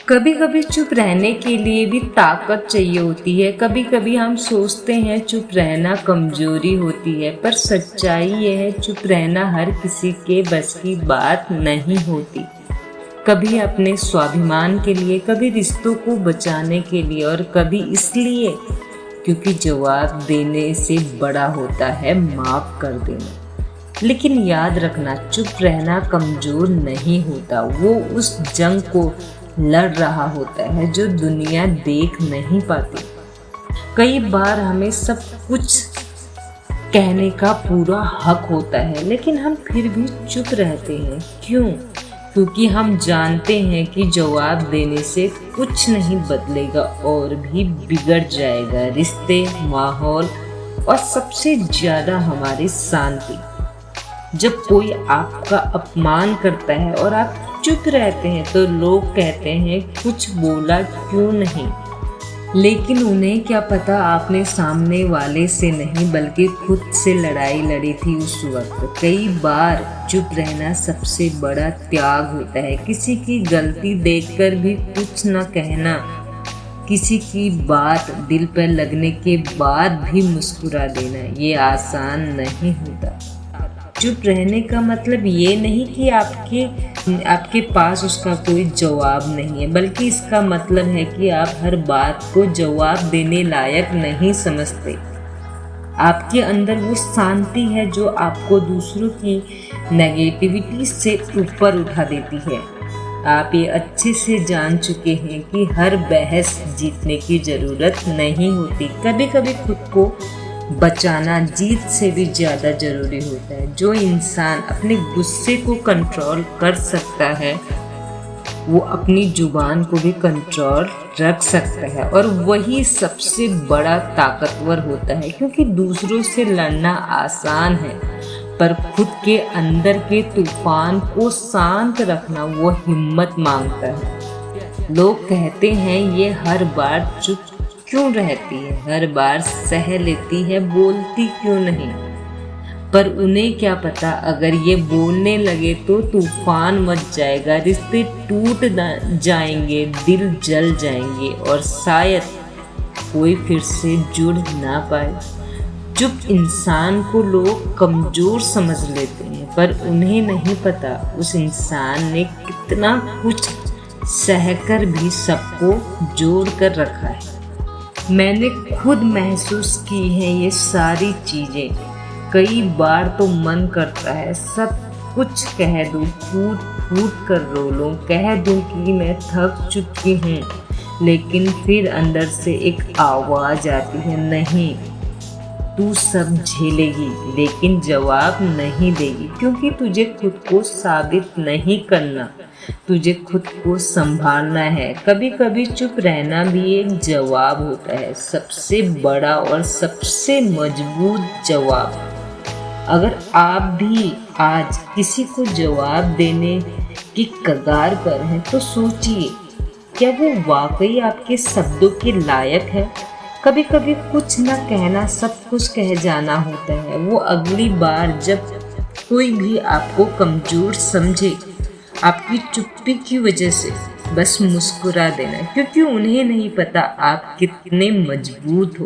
कभी कभी चुप रहने के लिए भी ताकत चाहिए होती है। कभी कभी हम सोचते हैं चुप रहना कमजोरी होती है, पर सच्चाई यह है चुप रहना हर किसी के बस की बात नहीं होती। कभी अपने स्वाभिमान के लिए, कभी रिश्तों को बचाने के लिए, और कभी इसलिए क्योंकि जवाब देने से बड़ा होता है माफ कर देना। लेकिन याद रखना, चुप रहना कमजोर नहीं होता, वो उस जंग को लड़ रहा होता है जो दुनिया देख नहीं पाती। कई बार हमें सब कुछ कहने का पूरा हक होता है, लेकिन हम फिर भी चुप रहते हैं। क्यों? क्योंकि हम जानते हैं कि जवाब देने से कुछ नहीं बदलेगा और भी बिगड़ जाएगा रिश्ते, माहौल और सबसे ज्यादा हमारी शांति। जब कोई आपका अपमान करता है और आप चुप रहते हैं तो लोग कहते हैं कुछ बोला क्यों नहीं, लेकिन उन्हें क्या पता आपने सामने वाले से नहीं बल्कि खुद से लड़ाई लड़ी थी उस वक्त। कई बार चुप रहना सबसे बड़ा त्याग होता है। किसी की गलती देखकर भी कुछ न कहना, किसी की बात दिल पर लगने के बाद भी मुस्कुरा देना, ये आसान नहीं होता। चुप रहने का मतलब ये नहीं कि आपके पास उसका कोई जवाब नहीं है, बल्कि इसका मतलब है कि आप हर बात को जवाब देने लायक नहीं समझते। आपके अंदर वो शांति है जो आपको दूसरों की नेगेटिविटी से ऊपर उठा देती है। आप ये अच्छे से जान चुके हैं कि हर बहस जीतने की जरूरत नहीं होती। कभी कभी खुद को बचाना जीत से भी ज़्यादा ज़रूरी होता है। जो इंसान अपने गुस्से को कंट्रोल कर सकता है वो अपनी जुबान को भी कंट्रोल रख सकता है, और वही सबसे बड़ा ताकतवर होता है। क्योंकि दूसरों से लड़ना आसान है, पर खुद के अंदर के तूफान को शांत रखना वो हिम्मत मांगता है। लोग कहते हैं ये हर बार चुप क्यों रहती है, हर बार सह लेती है, बोलती क्यों नहीं। पर उन्हें क्या पता, अगर ये बोलने लगे तो तूफान मच जाएगा, रिश्ते टूट जाएंगे, दिल जल जाएंगे और शायद कोई फिर से जुड़ ना पाए। चुप इंसान को लोग कमजोर समझ लेते हैं, पर उन्हें नहीं पता उस इंसान ने कितना कुछ सहकर भी सबको जोड़ कर रखा है। मैंने खुद महसूस की हैं ये सारी चीज़ें। कई बार तो मन करता है सब कुछ कह दूँ, फूट फूट कर रो लूँ, कह दूँ कि मैं थक चुकी हूँ, लेकिन फिर अंदर से एक आवाज़ आती है, नहीं, तू सब झेलेगी लेकिन जवाब नहीं देगी, क्योंकि तुझे खुद को साबित नहीं करना, तुझे खुद को संभालना है। कभी कभी चुप रहना भी एक जवाब होता है, सबसे बड़ा और सबसे मजबूत जवाब। अगर आप भी आज किसी को जवाब देने की कगार पर हैं तो सोचिए, क्या वो वाकई आपके शब्दों के लायक है? कभी कभी कुछ न कहना सब कुछ कह जाना होता है। वो अगली बार जब कोई भी आपको कमजोर समझे आपकी चुप्पी की वजह से, बस मुस्कुरा देना, क्योंकि उन्हें नहीं पता आप कितने मजबूत हो।